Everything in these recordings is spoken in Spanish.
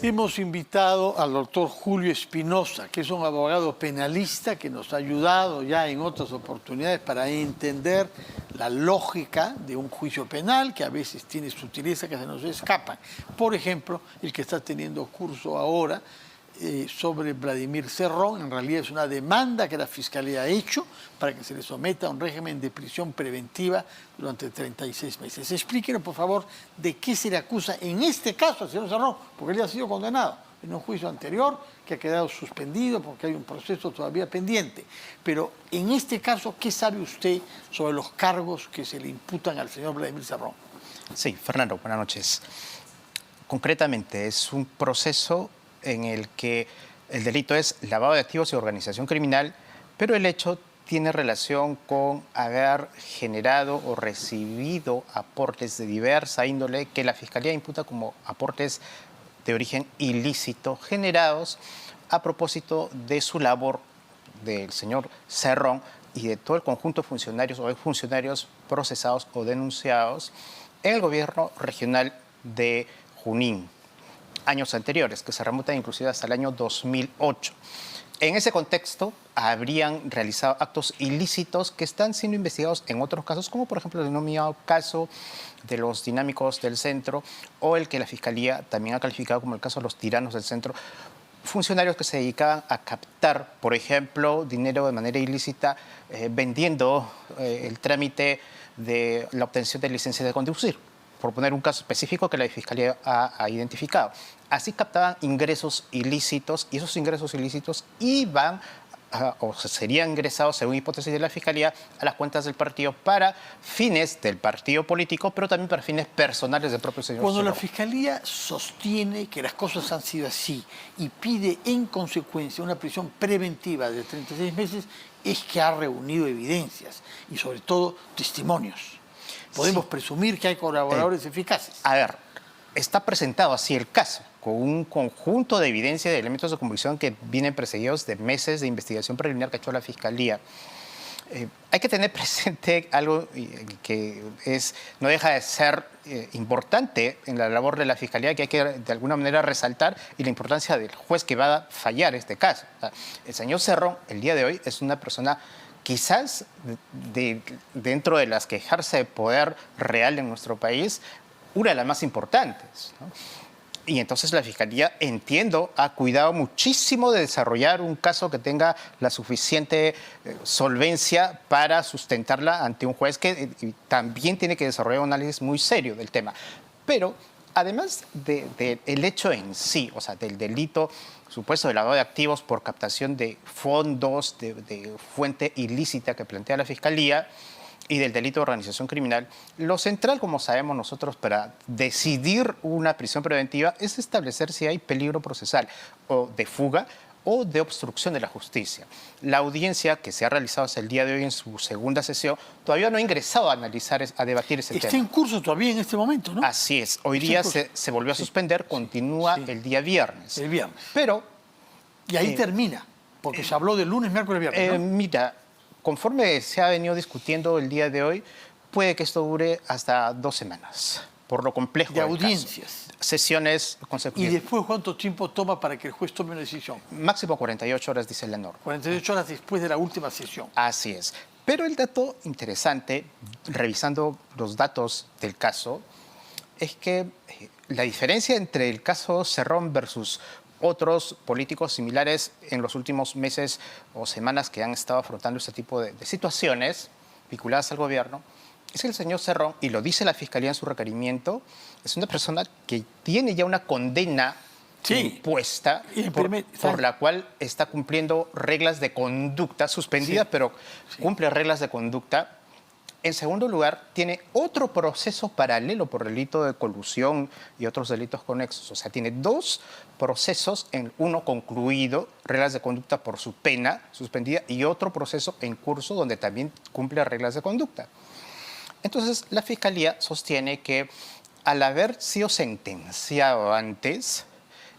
Hemos invitado al doctor Julio Espinosa, que es un abogado penalista que nos ha ayudado ya en otras oportunidades para entender la lógica de un juicio penal que a veces tiene sutileza que se nos escapan. Por ejemplo, el que está teniendo curso ahora sobre Vladimir Cerrón, en realidad es una demanda que la Fiscalía ha hecho para que se le someta a un régimen de prisión preventiva durante 36 meses. Explíquenos, por favor, de qué se le acusa en este caso al señor Cerrón, porque él ya ha sido condenado en un juicio anterior que ha quedado suspendido porque hay un proceso todavía pendiente. Pero en este caso, ¿qué sabe usted sobre los cargos que se le imputan al señor Vladimir Cerrón? Sí, Fernando, buenas noches. Concretamente, es un proceso en el que el delito es lavado de activos y organización criminal, pero el hecho tiene relación con haber generado o recibido aportes de diversa índole que la Fiscalía imputa como aportes de origen ilícito generados a propósito de su labor del señor Cerrón y de todo el conjunto de funcionarios o exfuncionarios procesados o denunciados en el gobierno regional de Junín, años anteriores, que se remontan inclusive hasta el año 2008. En ese contexto, habrían realizado actos ilícitos que están siendo investigados en otros casos, como por ejemplo el denominado caso de los dinámicos del centro o el que la Fiscalía también ha calificado como el caso de los tiranos del centro, funcionarios que se dedicaban a captar, por ejemplo, dinero de manera ilícita, vendiendo el trámite de la obtención de licencia de conducir, por poner un caso específico que la Fiscalía ha identificado. Así captaban ingresos ilícitos y esos ingresos ilícitos iban o serían ingresados, según hipótesis de la Fiscalía, a las cuentas del partido para fines del partido político, pero también para fines personales del propio señor Cuando Cerrón. la Fiscalía sostiene que las cosas han sido así y pide en consecuencia una prisión preventiva de 36 meses, es que ha reunido evidencias y sobre todo testimonios. Podemos presumir que hay colaboradores eficaces. A ver, está presentado así el caso, con un conjunto de evidencia de elementos de convicción que vienen precedidos de meses de investigación preliminar que ha hecho la Fiscalía. Hay que tener presente algo que no deja de ser importante en la labor de la Fiscalía, que hay que de alguna manera resaltar, y la importancia del juez que va a fallar este caso. O sea, el señor Cerrón, el día de hoy, es una persona quizás dentro de las que ejerce poder real en nuestro país, una de las más importantes, ¿no? Y entonces la Fiscalía, entiendo, ha cuidado muchísimo de desarrollar un caso que tenga la suficiente solvencia para sustentarla ante un juez que también tiene que desarrollar un análisis muy serio del tema. Pero además del hecho en sí, o sea, del delito supuesto de lavado de activos por captación de fondos de fuente ilícita que plantea la Fiscalía, y del delito de organización criminal, lo central, como sabemos nosotros, para decidir una prisión preventiva es establecer si hay peligro procesal o de fuga o de obstrucción de la justicia. La audiencia que se ha realizado hasta el día de hoy en su segunda sesión todavía no ha ingresado a analizar, a debatir ese tema. Está en curso todavía en este momento, ¿no? Así es. Hoy día se volvió a suspender, continúa el día viernes. El viernes. Pero... Y ahí termina, porque se habló de lunes, miércoles, viernes, ¿no? Mira, conforme se ha venido discutiendo el día de hoy, puede que esto dure hasta 2 semanas, por lo complejo de del audiencias. Caso. Sesiones consecutivas. ¿Y después cuánto tiempo toma para que el juez tome una decisión? Máximo 48 horas, dice la norma. 48 horas después de la última sesión. Así es. Pero el dato interesante, revisando los datos del caso, es que la diferencia entre el caso Cerrón versus otros políticos similares en los últimos meses o semanas que han estado afrontando este tipo de situaciones vinculadas al gobierno, es que el señor Cerrón, y lo dice la Fiscalía en su requerimiento, es una persona que tiene ya una condena impuesta por la cual está cumpliendo reglas de conducta, suspendida, pero cumple reglas de conducta. En segundo lugar, tiene otro proceso paralelo por delito de colusión y otros delitos conexos. O sea, tiene 2 procesos, uno concluido, reglas de conducta por su pena suspendida, y otro proceso en curso donde también cumple reglas de conducta. Entonces, la Fiscalía sostiene que al haber sido sentenciado antes,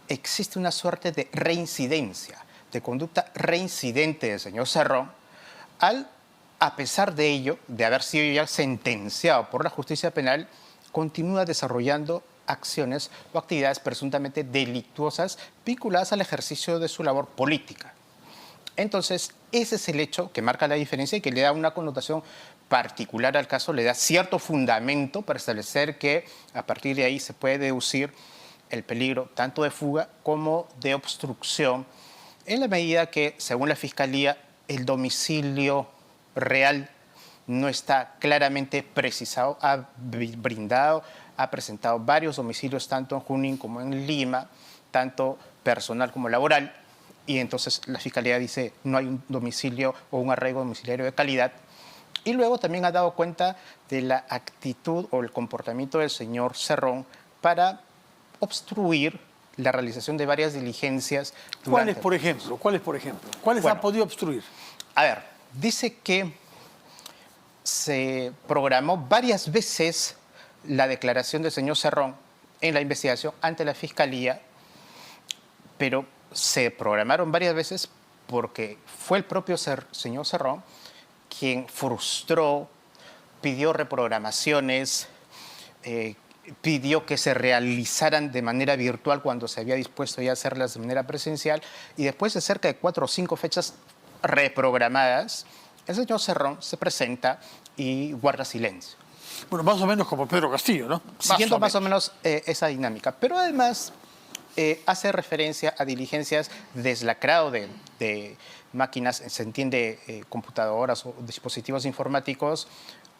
existe una suerte de reincidencia, de conducta reincidente del señor Cerrón, a pesar de ello, de haber sido ya sentenciado por la justicia penal, continúa desarrollando acciones o actividades presuntamente delictuosas vinculadas al ejercicio de su labor política. Entonces, ese es el hecho que marca la diferencia y que le da una connotación particular al caso, le da cierto fundamento para establecer que a partir de ahí se puede deducir el peligro tanto de fuga como de obstrucción, en la medida que, según la Fiscalía, el domicilio real no está claramente precisado, ha presentado varios domicilios tanto en Junín como en Lima, tanto personal como laboral, y entonces la Fiscalía dice no hay un domicilio o un arraigo domiciliario de calidad. Y luego también ha dado cuenta de la actitud o el comportamiento del señor Cerrón para obstruir la realización de varias diligencias. ¿Cuáles, por ejemplo? ¿Cuáles ha podido obstruir? A ver, dice que se programó varias veces la declaración del señor Cerrón en la investigación ante la Fiscalía, pero se programaron varias veces porque fue el propio señor Cerrón quien frustró, pidió reprogramaciones, pidió que se realizaran de manera virtual cuando se había dispuesto ya a hacerlas de manera presencial, y después de cerca de 4 o 5 fechas reprogramadas, el señor Cerrón se presenta y guarda silencio. Bueno, más o menos como Pedro Castillo, ¿no? Siguiendo más o menos esa dinámica. Pero además hace referencia a diligencias de deslacrado de máquinas, se entiende computadoras o dispositivos informáticos,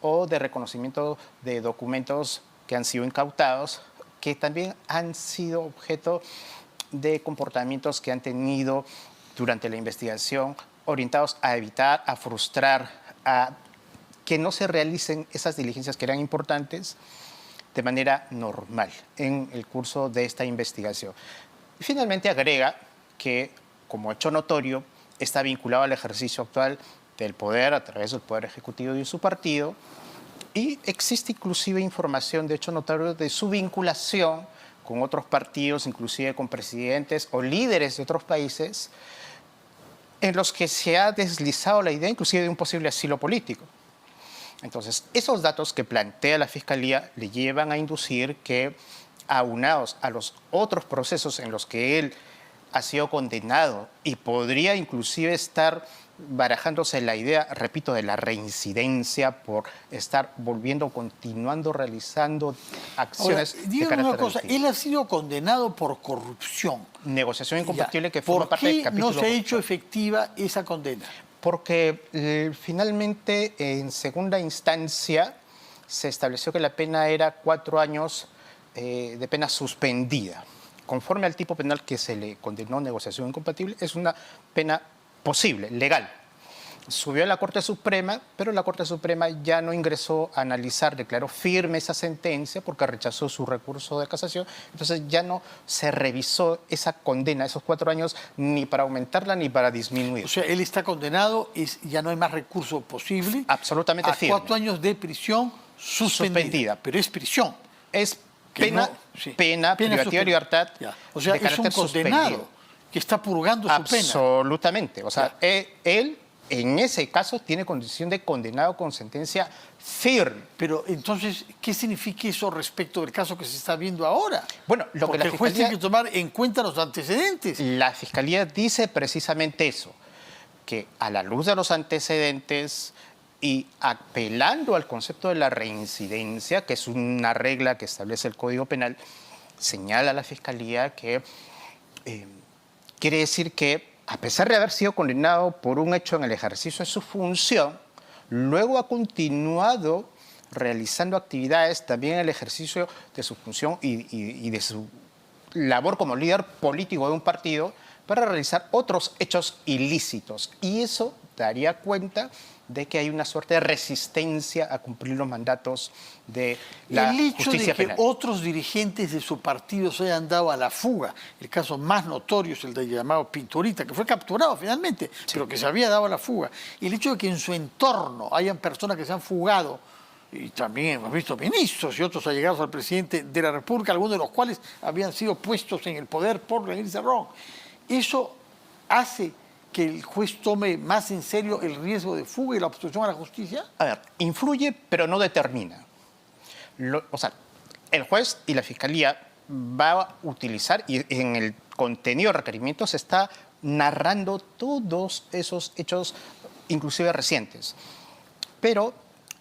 o de reconocimiento de documentos que han sido incautados, que también han sido objeto de comportamientos que han tenido durante la investigación, orientados a evitar, a frustrar, a que no se realicen esas diligencias que eran importantes de manera normal en el curso de esta investigación. Y finalmente agrega que, como hecho notorio, está vinculado al ejercicio actual del poder a través del Poder Ejecutivo y de su partido, y existe inclusive información de hecho notorio de su vinculación con otros partidos, inclusive con presidentes o líderes de otros países, en los que se ha deslizado la idea inclusive de un posible asilo político. Entonces, esos datos que plantea la Fiscalía le llevan a inducir que, aunados a los otros procesos en los que él ha sido condenado y podría inclusive estar barajándose la idea, repito, de la reincidencia por estar volviendo, continuando, realizando acciones. Ahora, dígame una cosa, él ha sido condenado por corrupción. Negociación incompatible que forma parte del capítulo. ¿Por qué no se ha hecho efectiva esa condena? Porque finalmente, en segunda instancia, se estableció que la pena era 4 años de pena suspendida. Conforme al tipo penal que se le condenó, negociación incompatible, es una pena posible, legal. Subió a la Corte Suprema, pero la Corte Suprema ya no ingresó a analizar, declaró firme esa sentencia porque rechazó su recurso de casación. Entonces ya no se revisó esa condena, esos 4 años, ni para aumentarla ni para disminuir. O sea, él está condenado, ya no hay más recurso posible. Absolutamente firme. A 4 años de prisión suspendida. Pero es prisión. Es pena, pena privativa de libertad. Ya. O sea, es un condenado suspendido, que está purgando su pena. Absolutamente. O sea, él, en ese caso, tiene condición de condenado con sentencia firme. Pero entonces, ¿qué significa eso respecto del caso que se está viendo ahora? Bueno, lo porque que la el juez Fiscalía, tiene que tomar en cuenta los antecedentes. La Fiscalía dice precisamente eso, que a la luz de los antecedentes y apelando al concepto de la reincidencia, que es una regla que establece el Código Penal, señala a la Fiscalía que quiere decir que, a pesar de haber sido condenado por un hecho en el ejercicio de su función, luego ha continuado realizando actividades también en el ejercicio de su función y de su labor como líder político de un partido para realizar otros hechos ilícitos. Y eso daría cuenta de que hay una suerte de resistencia a cumplir los mandatos de la justicia penal. El hecho de que otros dirigentes de su partido se hayan dado a la fuga, el caso más notorio es el del llamado Pinturita, que fue capturado finalmente, sí, pero que se había dado a la fuga. Y el hecho de que en su entorno hayan personas que se han fugado, y también hemos visto ministros y otros allegados al presidente de la República, algunos de los cuales habían sido puestos en el poder por Lenín Cerrón, eso hace que el juez tome más en serio el riesgo de fuga y la obstrucción a la justicia? A ver, influye, pero no determina. O sea, el juez y la fiscalía va a utilizar, y en el contenido de requerimientos se está narrando todos esos hechos, inclusive recientes. Pero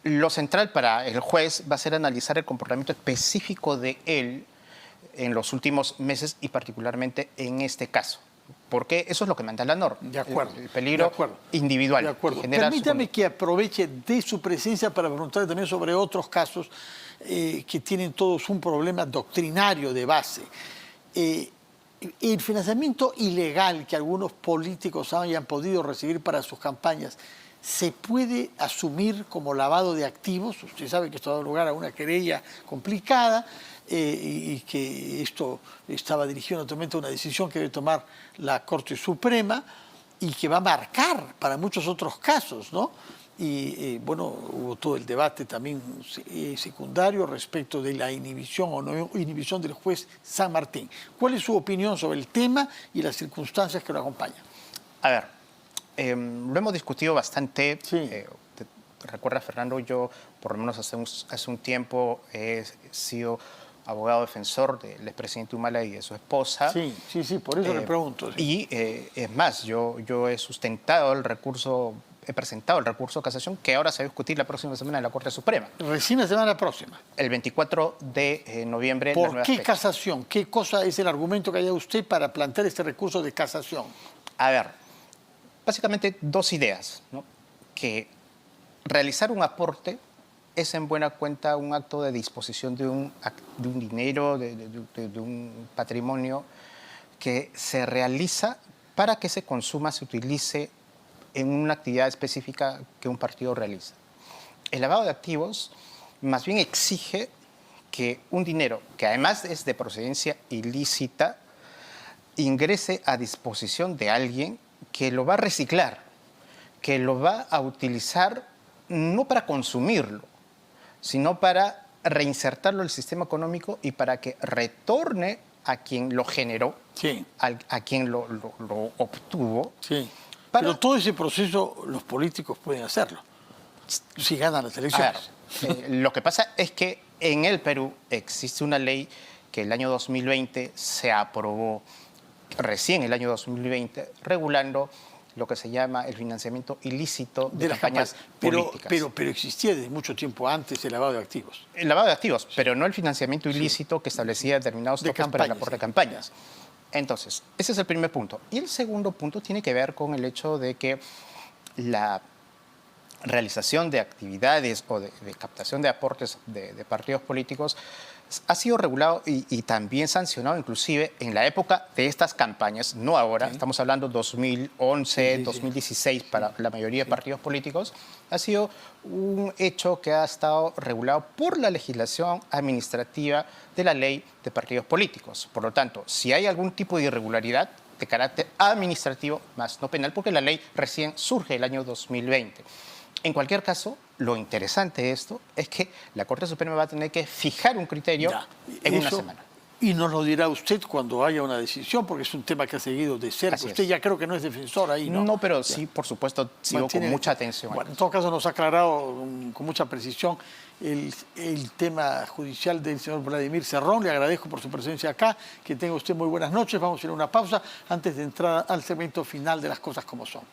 lo central para el juez va a ser analizar el comportamiento específico de él en los últimos meses y particularmente en este caso. Porque eso es lo que manda la norma. De acuerdo. El peligro de acuerdo, individual. De acuerdo. Genera Permítame que aproveche de su presencia para preguntarle también sobre otros casos que tienen todos un problema doctrinario de base. El financiamiento ilegal que algunos políticos hayan podido recibir para sus campañas, ¿se puede asumir como lavado de activos? Usted sabe que esto ha dado lugar a una querella complicada y que esto estaba dirigido naturalmente a una decisión que debe tomar la Corte Suprema y que va a marcar para muchos otros casos, ¿no? Y bueno, hubo todo el debate también secundario respecto de la inhibición o no inhibición del juez San Martín. ¿Cuál es su opinión sobre el tema y las circunstancias que lo acompañan? A ver, lo hemos discutido bastante. Sí. Recuerda, Fernando, yo por lo menos hace un tiempo he sido abogado defensor del expresidente Humala y de su esposa. Sí, por eso le pregunto. Sí. Y es más, yo he sustentado el recurso, he presentado el recurso de casación que ahora se va a discutir la próxima semana en la Corte Suprema. Recién la semana próxima. El 24 de noviembre. ¿Por qué casación? ¿Qué cosa es el argumento que haya usted para plantear este recurso de casación? A ver, básicamente dos ideas, ¿no? Que realizar un aporte es en buena cuenta un acto de disposición de un dinero, de un patrimonio que se realiza para que se consuma, se utilice en una actividad específica que un partido realiza. El lavado de activos más bien exige que un dinero, que además es de procedencia ilícita, ingrese a disposición de alguien que lo va a reciclar, que lo va a utilizar no para consumirlo, sino para reinsertarlo en el sistema económico y para que retorne a quien lo generó, sí, a quien lo obtuvo. Sí. Pero todo ese proceso los políticos pueden hacerlo, si ganan las elecciones. Lo que pasa es que en el Perú existe una ley que el año 2020 se aprobó, recién el año 2020, regulando lo que se llama el financiamiento ilícito de campañas políticas. Pero existía desde mucho tiempo antes el lavado de activos. El lavado de activos, pero no el financiamiento ilícito que establecía determinados topes para el aporte de campañas. Entonces, ese es el primer punto. Y el segundo punto tiene que ver con el hecho de que la realización de actividades o de captación de aportes de partidos políticos ha sido regulado y también sancionado inclusive en la época de estas campañas, no ahora, estamos hablando 2011, 2016 para la mayoría de partidos políticos, ha sido un hecho que ha estado regulado por la legislación administrativa de la ley de partidos políticos. Por lo tanto, si hay algún tipo de irregularidad de carácter administrativo, más no penal, porque la ley recién surge el año 2020. En cualquier caso, lo interesante de esto es que la Corte Suprema va a tener que fijar un criterio en una semana. Y nos lo dirá usted cuando haya una decisión, porque es un tema que ha seguido de cerca. Así usted es. Ya creo que no es defensor ahí, ¿no? No, pero sí, por supuesto, sigo con mucha atención. Bueno, en todo caso nos ha aclarado con mucha precisión el tema judicial del señor Vladimir Cerrón. Le agradezco por su presencia acá. Que tenga usted muy buenas noches. Vamos a ir a una pausa antes de entrar al segmento final de Las Cosas Como Son.